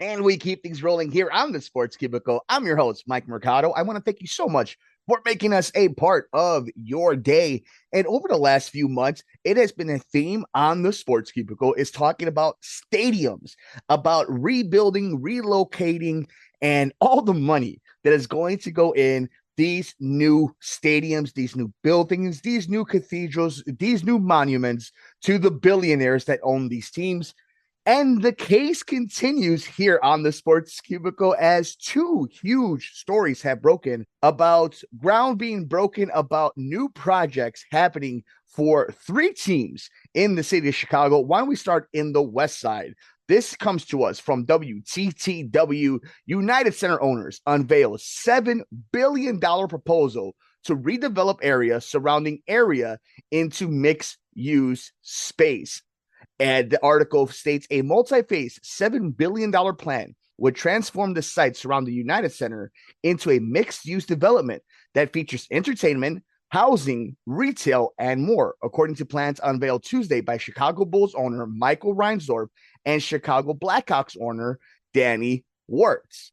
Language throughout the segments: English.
And we keep things rolling here on the Sports Cubicle. I'm your host, Mike Mercado. I want to thank you so much for making us a part of your day. And over the last few months, it has been a theme on the Sports Cubicle is talking about stadiums, about rebuilding, relocating, and all the money that is going to go in these new stadiums, these new buildings, these new cathedrals, these new monuments to the billionaires that own these teams. And the case continues here on the Sports Cubicle as two huge stories have broken about ground being broken about new projects happening for three teams in the city of Chicago. Why don't we start in the West Side? This comes to us from WTTW. United Center owners unveil a $7 billion proposal to redevelop area surrounding area into mixed-use space. And the article states a multi-phase $7 billion plan would transform the site surrounding the United Center into a mixed-use development that features entertainment, housing, retail, and more, according to plans unveiled Tuesday by Chicago Bulls owner Michael Reinsdorf and Chicago Blackhawks owner Danny Wirtz.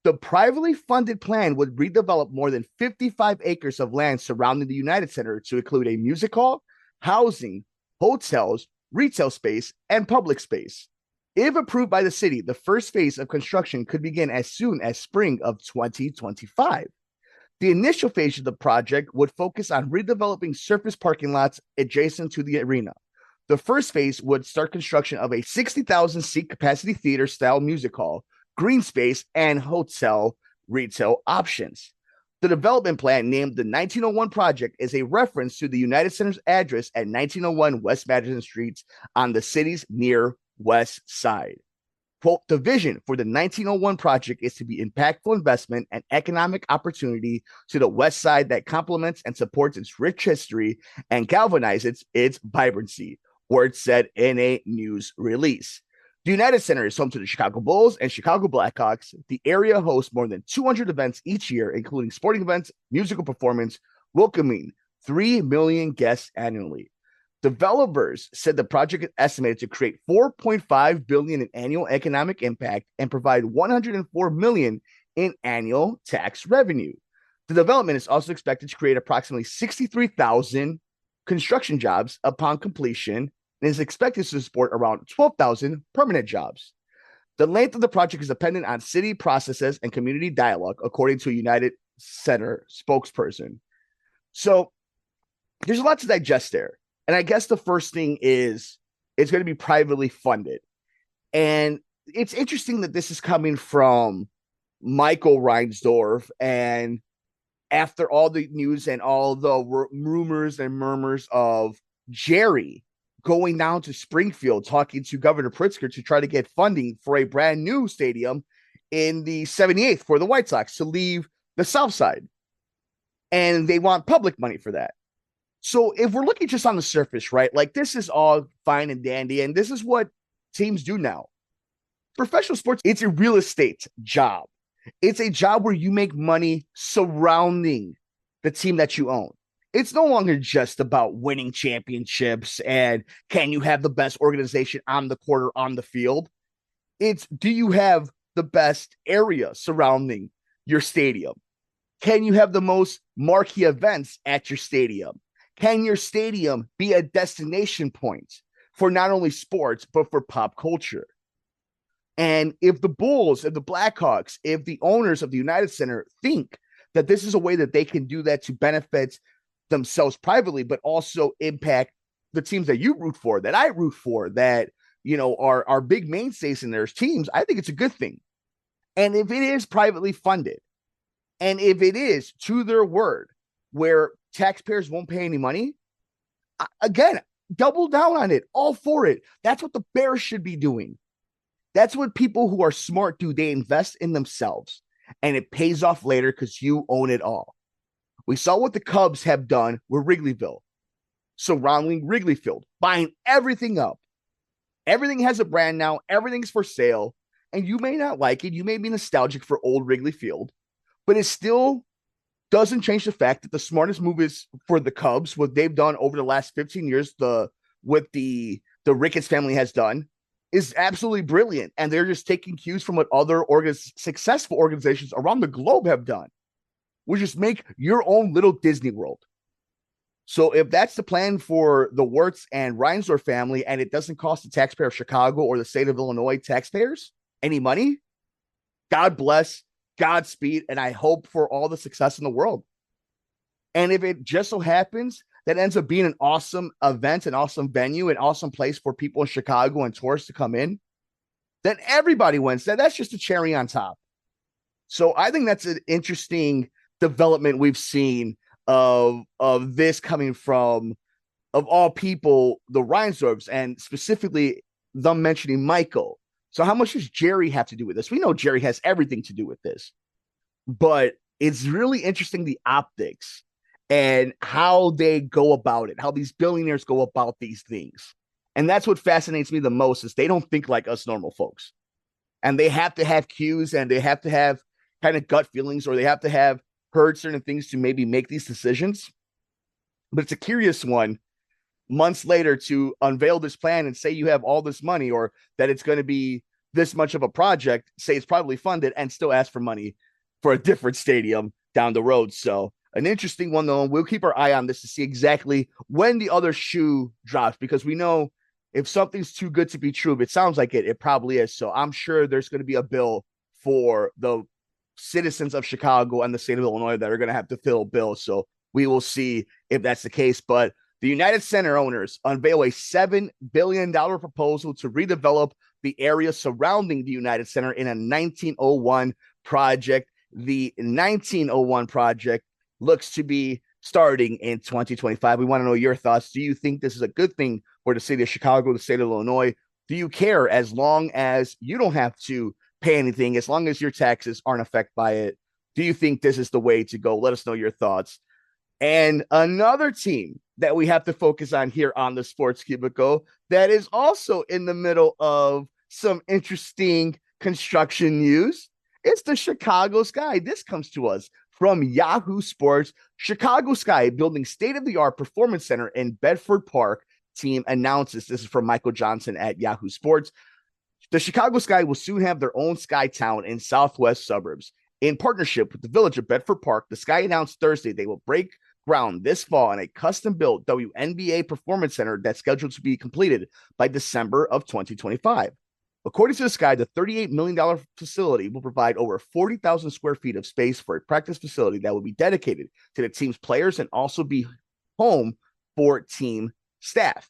The privately funded plan would redevelop more than 55 acres of land surrounding the United Center to include a music hall, housing, hotels, retail space, and public space. If approved by the city, the first phase of construction could begin as soon as spring of 2025. The initial phase of the project would focus on redeveloping surface parking lots adjacent to the arena. The first phase would start construction of a 60,000 seat capacity theater style music hall, green space, and hotel retail options. The development plan, named the 1901 Project, is a reference to the United Center's address at 1901 West Madison Street on the city's near west side. Quote, the vision for the 1901 Project is to be impactful investment and economic opportunity to the west side that complements and supports its rich history and galvanizes its vibrancy, Ward said in a news release. The United Center is home to the Chicago Bulls and Chicago Blackhawks. The area hosts more than 200 events each year, including sporting events, musical performance, welcoming 3 million guests annually. Developers said the project is estimated to create $4.5 billion in annual economic impact and provide $104 million in annual tax revenue. The development is also expected to create approximately 63,000 construction jobs upon completion and is expected to support around 12,000 permanent jobs. The length of the project is dependent on city processes and community dialogue, according to a United Center spokesperson. So there's a lot to digest there. And I guess the first thing is it's going to be privately funded. And it's interesting that this is coming from Michael Reinsdorf. And after all the news and all the rumors and murmurs of Jerry going down to Springfield, talking to Governor Pritzker to try to get funding for a brand new stadium in the 78th for the White Sox to leave the South Side. And they want public money for that. So if we're looking just on the surface, right, like this is all fine and dandy, and this is what teams do now. Professional sports, it's a real estate job. It's a job where you make money surrounding the team that you own. It's no longer just about winning championships and can you have the best organization on the court or on the field. It's, do you have the best area surrounding your stadium? Can you have the most marquee events at your stadium? Can your stadium be a destination point for not only sports, but for pop culture? And if the Bulls, if the Blackhawks, if the owners of the United Center think that this is a way that they can do that to benefit themselves privately, but also impact the teams that you root for, that I root for, that, you know, are big mainstays in their teams, I think it's a good thing. And if it is privately funded, and if it is to their word, where taxpayers won't pay any money, again, double down on it, all for it. That's what the Bears should be doing. That's what people who are smart do. They invest in themselves, and it pays off later because you own it all. We saw what the Cubs have done with Wrigleyville, surrounding Wrigley Field, buying everything up. Everything has a brand now. Everything's for sale. And you may not like it. You may be nostalgic for old Wrigley Field, but it still doesn't change the fact that the smartest move is for the Cubs, what they've done over the last 15 years, what the Ricketts family has done, is absolutely brilliant. And they're just taking cues from what other successful organizations around the globe have done, which is make your own little Disney World. So if that's the plan for the Wirtz and Reinsdorf family, and it doesn't cost the taxpayer of Chicago or the state of Illinois taxpayers any money, God bless, Godspeed, and I hope for all the success in the world. And if it just so happens that ends up being an awesome event, an awesome venue, an awesome place for people in Chicago and tourists to come in, then everybody wins. That's just a cherry on top. So I think that's an interesting development we've seen of this coming from, of all people, the Reinsdorfs, and specifically them mentioning Michael. So how much does Jerry have to do with this? We know Jerry has everything to do with this, but it's really interesting, the optics and how they go about it, how these billionaires go about these things. And that's what fascinates me the most, is they don't think like us normal folks. And they have to have cues, and they have to have kind of gut feelings, or they have to have heard certain things to maybe make these decisions. But it's a curious one months later to unveil this plan and say you have all this money, or that it's going to be this much of a project, say it's probably funded, and still ask for money for a different stadium down the road. So an interesting one, though. We'll keep our eye on this to see exactly when the other shoe drops, because we know if something's too good to be true, if it sounds like it, it probably is. So I'm sure there's going to be a bill for the citizens of Chicago and the state of Illinois that are going to have to fill bills. So we will see if that's the case. But the United Center owners unveil a $7 billion proposal to redevelop the area surrounding the United Center in a 1901 project. The 1901 project looks to be starting in 2025. We want to know your thoughts. Do you think this is a good thing for the city of Chicago, the state of Illinois? Do you care, as long as you don't have to pay anything, as long as your taxes aren't affected by it? Do you think this is the way to go? Let us know your thoughts. And another team that we have to focus on here on the Sports Cubicle that is also in the middle of some interesting construction news, it's the Chicago Sky. This comes to us from Yahoo Sports. Chicago Sky building state-of-the-art performance center in Bedford Park. Team announces. This is from Michael Johnson at Yahoo Sports. The Chicago Sky will soon have their own Sky Town in southwest suburbs. In partnership with the village of Bedford Park, the Sky announced Thursday they will break ground this fall on a custom-built WNBA performance center that's scheduled to be completed by December of 2025. According to the Sky, the $38 million facility will provide over 40,000 square feet of space for a practice facility that will be dedicated to the team's players and also be home for team staff.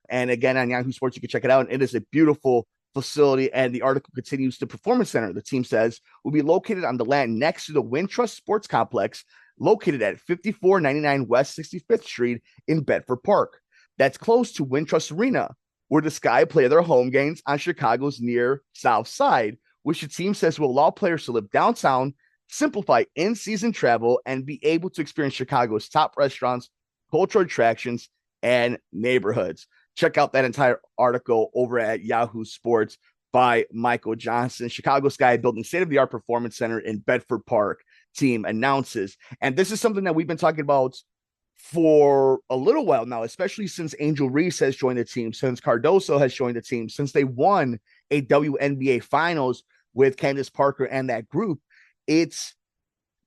And again, on Yahoo Sports, you can check it out. And it is a beautiful facility. And the article continues. The performance center, the team says, will be located on the land next to the Wintrust Sports Complex, located at 5499 West 65th Street in Bedford Park. That's close to Wintrust Arena, where the Sky play their home games on Chicago's near south side, which the team says will allow players to live downtown, simplify in-season travel, and be able to experience Chicago's top restaurants, cultural attractions, and neighborhoods. Check out that entire article over at Yahoo Sports by Michael Johnson. Chicago Sky building state-of-the-art performance center in Bedford Park, team announces. And this is something that we've been talking about for a little while now, especially since Angel Reese has joined the team, since Cardoso has joined the team, since they won a WNBA finals with Candace Parker and that group. It's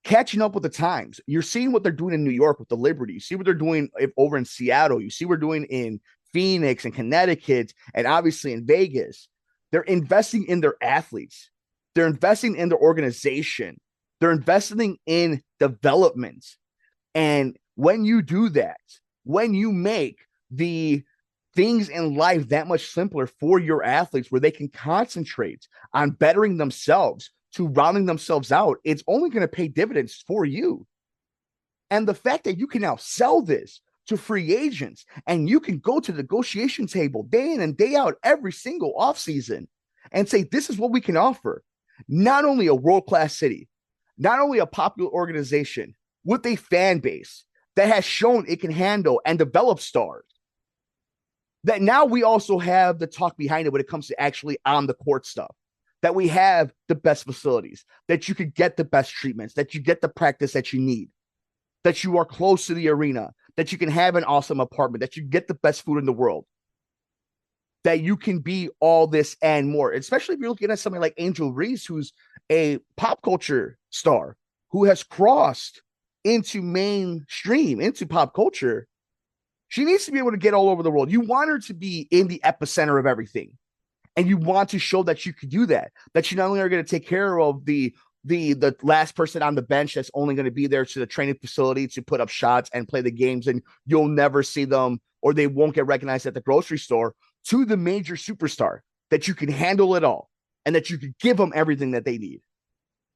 catching up with the times. You're seeing what they're doing in New York with the Liberty. You see what they're doing over in Seattle. You see what they're doing in Phoenix and Connecticut, and obviously in Vegas. They're investing in their athletes. They're investing in their organization. They're investing in development. And when you do that, when you make the things in life that much simpler for your athletes, where they can concentrate on bettering themselves to rounding themselves out, it's only going to pay dividends for you. And the fact that you can now sell this to free agents, and you can go to the negotiation table day in and day out every single offseason and say, this is what we can offer. Not only a world-class city, not only a popular organization with a fan base that has shown it can handle and develop stars, that now we also have the talk behind it when it comes to actually on the court stuff, that we have the best facilities, that you could get the best treatments, that you get the practice that you need, that you are close to the arena, that you can have an awesome apartment, that you get the best food in the world. that you can be all this and more, especially if you're looking at somebody like Angel Reese, who's a pop culture star who has crossed into mainstream, into pop culture. She needs to be able to get all over the world. You want her to be in the epicenter of everything. And you want to show that you could do that you not only are going to take care of the last person on the bench that's only going to be there to the training facility to put up shots and play the games, and you'll never see them or they won't get recognized at the grocery store, to the major superstar, that you can handle it all and that you can give them everything that they need.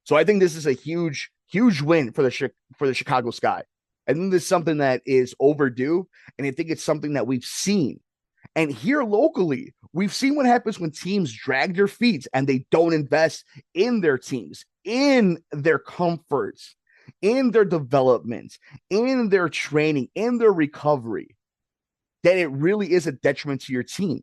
So I think this is a huge win for the Chicago Sky. I think this is something that is overdue, and I think it's something that we've seen. And here locally, we've seen what happens when teams drag their feet and they don't invest in their teams, in their comforts, in their development, in their training, in their recovery, that it really is a detriment to your team.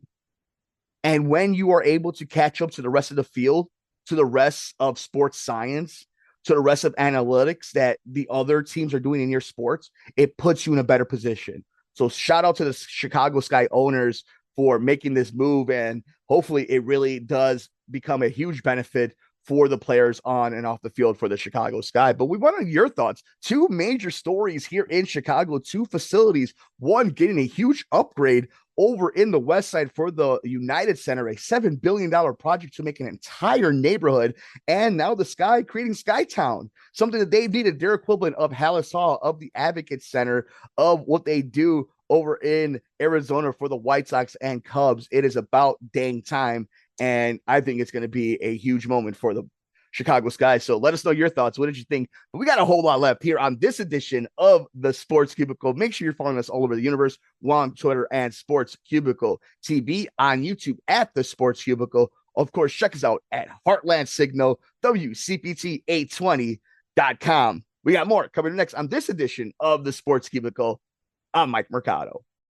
And when you are able to catch up to the rest of the field, to the rest of sports science, to the rest of analytics that the other teams are doing in your sports, it puts you in a better position. So shout out to the Chicago Sky owners for making this move, and hopefully it really does become a huge benefit for the players on and off the field for the Chicago Sky. But we wanted your thoughts. Two major stories here in Chicago, two facilities, one getting a huge upgrade over in the West Side for the United Center, a $7 billion project to make an entire neighborhood. And now the Sky creating Skytown, something that they needed, their equivalent of Hallis Hall, of the Advocate Center, of what they do over in Arizona for the White Sox and Cubs. It is about dang time. And I think it's going to be a huge moment for the Chicago Sky. So let us know your thoughts. What did you think? But we got a whole lot left here on this edition of the Sports Cubicle. Make sure you're following us all over the universe. We're on Twitter and Sports Cubicle TV, on YouTube at the Sports Cubicle. Of course, check us out at Heartland Signal, WCPT820.com. We got more coming next on this edition of the Sports Cubicle. I'm Mike Mercado.